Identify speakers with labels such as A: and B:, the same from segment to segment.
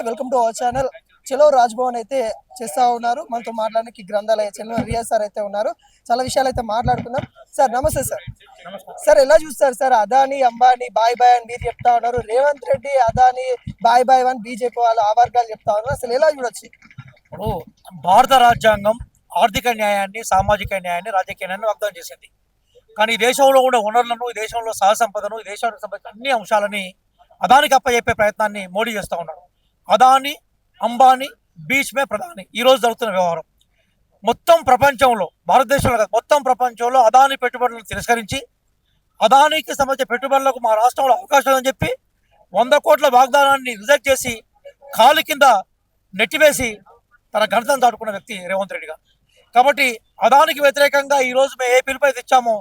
A: Welcome to our channel. చలో రాజ్భవన్ అయితే చేస్తా ఉన్నారు. మనతో మాట్లాడడానికి గ్రంథాలయ చైర్మన్ రియాజ్ సార్ అయితే ఉన్నారు. చాలా విషయాలు అయితే మాట్లాడుకుందాం. సార్ నమస్తే సార్. సార్ ఎలా చూస్తారు sir? Adani Ambani bye bye అని మీరు చెప్తా ఉన్నారు, రేవంత్ రెడ్డి అదానీ బాయ్ బాయ్ అని బీజేపీ వాళ్ళు ఆ వర్గాలు చెప్తా ఉన్నారు. అసలు ఎలా చూడొచ్చు?
B: ఇప్పుడు భారత రాజ్యాంగం ఆర్థిక న్యాయాన్ని, సామాజిక న్యాయాన్ని, రాజకీయ న్యాయాన్ని వాగ్దానం చేసింది. కానీ ఈ దేశంలో ఉండే వనరులను, ఈ దేశంలో సహసంపదను, ఈ దేశానికి సంబంధించిన అన్ని అంశాలని అదానికి అప్పచెప్పే ప్రయత్నాన్ని మోడీ చేస్తూ ఉన్నాడు. అదానీ అంబానీ బీచ్ మే ప్రధాని ఈరోజు జరుగుతున్న వ్యవహారం మొత్తం ప్రపంచంలో, భారతదేశంలో కాదు మొత్తం ప్రపంచంలో అదానీ పెట్టుబడులను తిరస్కరించి అదానీకి సంబంధించిన పెట్టుబడులకు మా రాష్ట్రంలో అవకాశం అని చెప్పి 100 కోట్ల వాగ్దానాన్ని రిజెక్ట్ చేసి కాలు కింద నెట్టివేసి తన ఘనతను దాటుకున్న వ్యక్తి రేవంత్ రెడ్డి గారు. కాబట్టి అదానికి వ్యతిరేకంగా ఈ రోజు మేము ఏ పిలుపు అయితే ఇచ్చామో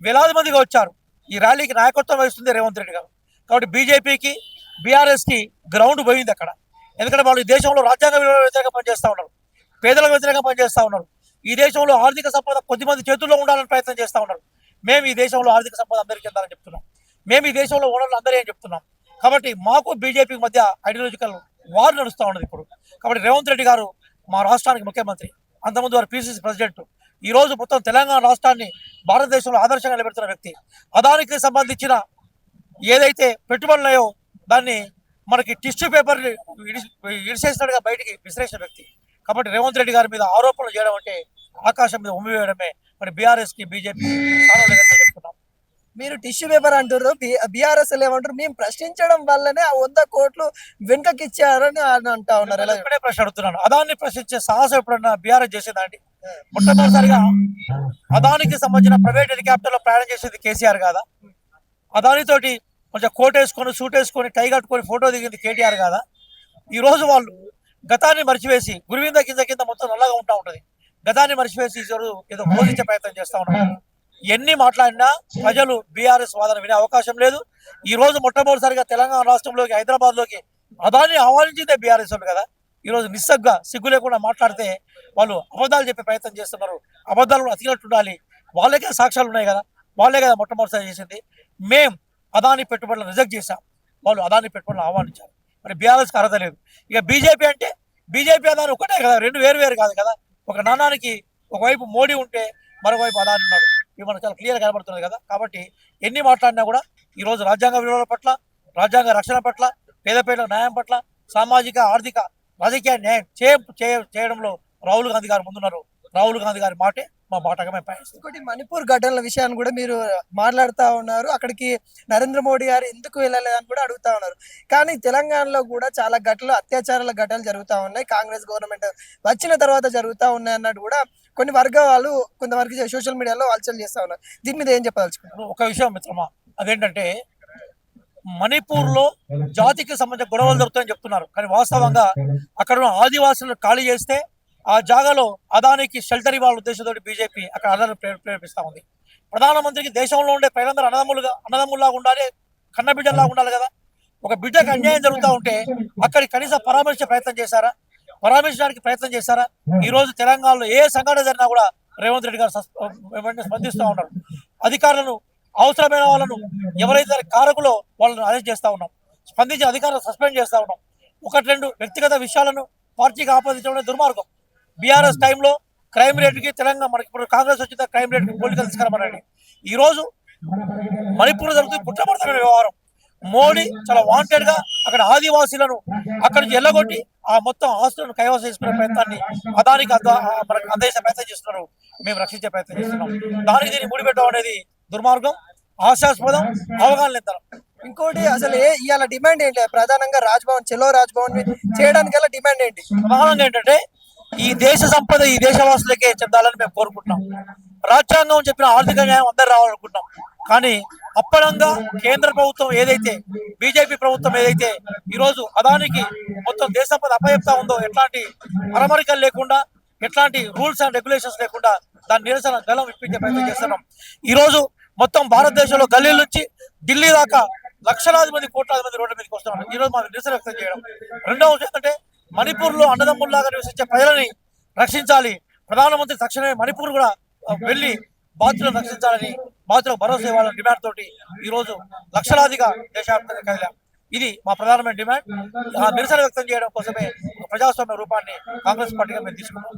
B: వేలాది మందిగా వచ్చారు. ఈ ర్యాలీకి నాయకత్వం వహిస్తుంది రేవంత్ రెడ్డి గారు. కాబట్టి బీజేపీకి, బీఆర్ఎస్కి గ్రౌండ్ పోయింది అక్కడ. ఎందుకంటే వాళ్ళు ఈ దేశంలో రాజ్యాంగ విలువలకు వ్యతిరేకంగా పనిచేస్తూ ఉన్నారు, పేదలకు వ్యతిరేకంగా పనిచేస్తూ ఉన్నారు. ఈ దేశంలో ఆర్థిక సంపద కొద్దిమంది చేతుల్లో ఉండాలని ప్రయత్నం చేస్తూ ఉన్నారు. మేము ఈ దేశంలో ఆర్థిక సంపద అందరికీ చెందాలని చెప్తున్నాం. మేము ఈ దేశంలో వనరులు అందరూ అని చెప్తున్నాం. కాబట్టి మాకు బీజేపీకి మధ్య ఐడియాలజికల్ వార్ నడుస్తూ ఉన్నది ఇప్పుడు. కాబట్టి రేవంత్ రెడ్డి గారు మా రాష్ట్రానికి ముఖ్యమంత్రి, అంతకుముందు వారు పిసిసి ప్రెసిడెంట్, ఈ రోజు మొత్తం తెలంగాణ రాష్ట్రాన్ని భారతదేశంలో ఆదర్శంగా నిలబెడుతున్న వ్యక్తి. అదానికి సంబంధించిన ఏదైతే పెట్టుబడులున్నాయో దాన్ని మనకి టిష్యూ పేపర్ ఇడిసేసినట్టుగా బయటికి విసిరేసిన వ్యక్తి. కాబట్టి రేవంత్ రెడ్డి గారి మీద ఆరోపణలు చేయడం అంటే ఆకాశం మీద ఉమ్మి వేయడమే. మరి బీఆర్ఎస్కి, బీజేపీ చెప్తున్నాం.
A: మీరు టిష్యూ పేపర్ అంటారు, బీఆర్ఎస్ ఏమంటారు? మేము ప్రశ్నించడం వల్లనే ఆ 100 కోట్లు వెనుకకి ఇచ్చారని అంటా ఉన్నారు. ఎలా
B: ఇక్కడే ప్రశ్న అడుగుతున్నాను, అదాన్ని ప్రశ్నించే సాహసం ఎప్పుడన్నా బీఆర్ఎస్ చేసేదాండి? మొట్టమొదటిసారిగా అదానికి సంబంధించిన ప్రైవేట్ హెలికాప్టర్ లో ప్రయాణం చేసేది కేసీఆర్ కాదా? అదానితోటి కొంచెం కోట్ వేసుకొని, సూట్ వేసుకొని, టై కట్టుకొని ఫోటో దిగింది కేటీఆర్ కాదా? ఈ రోజు వాళ్ళు గతాన్ని మర్చివేసి, గురువింద కింద కింద మొత్తం నల్లగా ఉంటా ఉంటది, గతాన్ని మర్చివేసి ఏదో బోధించే ప్రయత్నం చేస్తా ఉన్నారు. ఎన్ని మాట్లాడినా ప్రజలు బీఆర్ఎస్ వాదన వినే అవకాశం లేదు. ఈ రోజు మొట్టమొదటిసారిగా తెలంగాణ రాష్ట్రంలోకి, హైదరాబాద్ లోకి అదాన్ని ఆహ్వానించిందే బీఆర్ఎస్ వాళ్ళు కదా. ఈ రోజు నిస్సగ్గా, సిగ్గు లేకుండా మాట్లాడితే వాళ్ళు అబద్ధాలు చెప్పే ప్రయత్నం చేస్తున్నారు. అబద్ధాలు కూడా అతికినట్టు ఉండాలి. వాళ్ళకే సాక్ష్యాలు ఉన్నాయి కదా, వాళ్ళే కదా మొట్టమొదటిసారి చేసింది. మేం అదాని పెట్టుబడులను రిజెక్ట్ చేశాం, వాళ్ళు అదాని పెట్టుబడులను ఆహ్వానించారు. మరి బీఆర్ఎస్కి అర్హత లేదు. ఇక బీజేపీ అంటే బీజేపీ అదాని ఒకటే కదా, రెండు వేరు కాదు కదా. ఒక నాణానికి ఒకవైపు మోడీ ఉంటే మరోవైపు అదాని ఉన్నాడు. ఇవి మనకు చాలా క్లియర్ కనబడుతుంది కదా. కాబట్టి ఎన్ని మాట్లాడినా కూడా ఈరోజు రాజ్యాంగ విలువల పట్ల, రాజ్యాంగ రక్షణ పట్ల, పేద న్యాయం పట్ల, సామాజిక, ఆర్థిక, రాజకీయ న్యాయం చేయడంలో రాహుల్ గాంధీ గారు ముందున్నారు. రాహుల్ గాంధీ గారి మాటే మా బాటగా మేము పయనిస్తాం.
A: ఇంకోటి, మణిపూర్ ఘటనల విషయాన్ని కూడా మీరు మాట్లాడుతూ ఉన్నారు. అక్కడికి నరేంద్ర మోడీ గారు ఎందుకు వెళ్ళలేదని కూడా అడుగుతా ఉన్నారు. కానీ తెలంగాణలో కూడా చాలా అత్యాచారాల ఘటనలు జరుగుతూ ఉన్నాయి. కాంగ్రెస్ గవర్నమెంట్ వచ్చిన తర్వాత జరుగుతూ ఉన్నాయి అన్నట్టు కూడా కొన్ని వర్గాలు కొంతవరకు సోషల్ మీడియాలో హల్చల్ చేస్తా ఉన్నారు. దీని మీద ఏం చెప్పదలుచుకున్నారు?
B: ఒక విషయం మిత్రమా, అదేంటంటే మణిపూర్ లో జాతికి సంబంధించిన గొడవలు జరుగుతాయని చెప్తున్నారు. కానీ వాస్తవంగా అక్కడ ఉన్న ఆదివాసులను ఖాళీ చేస్తే ఆ జాగాలో అదానికి షెల్టర్ ఇవ్వాలనే ఉద్దేశంతో బీజేపీ అక్కడ అదాన్ని ప్రేరేపిస్తూ ఉంది. ప్రధానమంత్రికి దేశంలో ఉండే ప్రజలందరూ అన్నదమ్ముల్లాగా ఉండాలి, కన్నబిడ్డల్లాగా ఉండాలి కదా. ఒక బిడ్డకు అన్యాయం జరుగుతూ ఉంటే అక్కడికి కనీసం పరామర్శించే ప్రయత్నం చేశారా? పరామర్శించడానికి ప్రయత్నం చేశారా? ఈ రోజు తెలంగాణలో ఏ సంఘటన జరిగినా కూడా రేవంత్ రెడ్డి గారు స్పందిస్తూ ఉన్నారు. అధికారులను, అవసరమైన వాళ్ళను, ఎవరైతే కారకులో వాళ్ళని అరెస్ట్ చేస్తూ ఉన్నాం, స్పందించిన అధికారులను సస్పెండ్ చేస్తూ ఉన్నాం. 1-2 వ్యక్తిగత విషయాలను పార్టీకి ఆపాదించడం దుర్మార్గం. బీఆర్ఎస్ టైంలో క్రైమ్ రేట్కి తెలంగాణ, మనకి ఇప్పుడు కాంగ్రెస్ వచ్చిన క్రైమ్ రేట్కి పోలికలు తీసుకురామనండి. ఈ రోజు మణిపూర్ జరుగుతుంది కుట్రపడుతున్న వ్యవహారం. మోడీ చాలా వాంటెడ్ గా అక్కడ ఆదివాసీలను అక్కడి నుంచి ఎల్లగొట్టి ఆ మొత్తం ఆస్తులను కైవసం చేసుకునే ప్రయత్నాన్ని అదానికి మనకు అందేసే ప్రయత్నం చేస్తున్నారు. మేము రక్షించే ప్రయత్నం చేస్తున్నాం. దానికి దీన్ని ముడిపెట్టడం అనేది దుర్మార్గం, హాస్యాస్పదం, అవగాహన లేదు.
A: ఇంకోటి, అసలు ఇవాళ డిమాండ్ ఏంటి? ప్రధానంగా రాజ్భవన్, చెలో రాజ్భవన్ చేయడానికి డిమాండ్ ఏంటి?
B: ప్రధానంగా ఏంటంటే ఈ దేశ సంపద ఈ దేశవాసులకే చెందాలని మేము కోరుకుంటున్నాం. రాజ్యాంగం చెప్పిన ఆర్థిక న్యాయం అందరు రావాలనుకుంటున్నాం. కానీ అప్పడంగా కేంద్ర ప్రభుత్వం ఏదైతే, బీజేపీ ప్రభుత్వం ఏదైతే ఈరోజు అదానికి మొత్తం దేశ సంపద అప్పచెప్తా ఉందో, ఎట్లాంటి అరమరికలు లేకుండా, ఎట్లాంటి రూల్స్ అండ్ రెగ్యులేషన్స్ లేకుండా దాని నిరసన గలం ఇప్పించే ప్రయత్నం చేస్తున్నాం. ఈరోజు మొత్తం భారతదేశంలో గల్లీల నుంచి ఢిల్లీ దాకా లక్షలాది మంది, కోట్లాది మంది రోడ్ల మీదకి వస్తున్నారు. ఈరోజు మనం నిరసన వ్యక్తం చేయడం. రెండవ విషయం ఏంటంటే మణిపూర్ లో అన్నదమ్ముల్లాగా నివసించే ప్రజలని రక్షించాలి. ప్రధానమంత్రి తక్షణమే మణిపూర్ కూడా వెళ్ళి బాధితులను రక్షించాలని, బాధితులకు భరోసా ఇవ్వాలని డిమాండ్ తోటి ఈ రోజు లక్షలాదిగా దేశవ్యాప్తంగా కదిలాం. ఇది మా ప్రధానమైన డిమాండ్. ఆ నిరసన వ్యక్తం చేయడం కోసమే ప్రజాస్వామ్య రూపాన్ని కాంగ్రెస్ పార్టీగా మేము తీసుకున్నాం.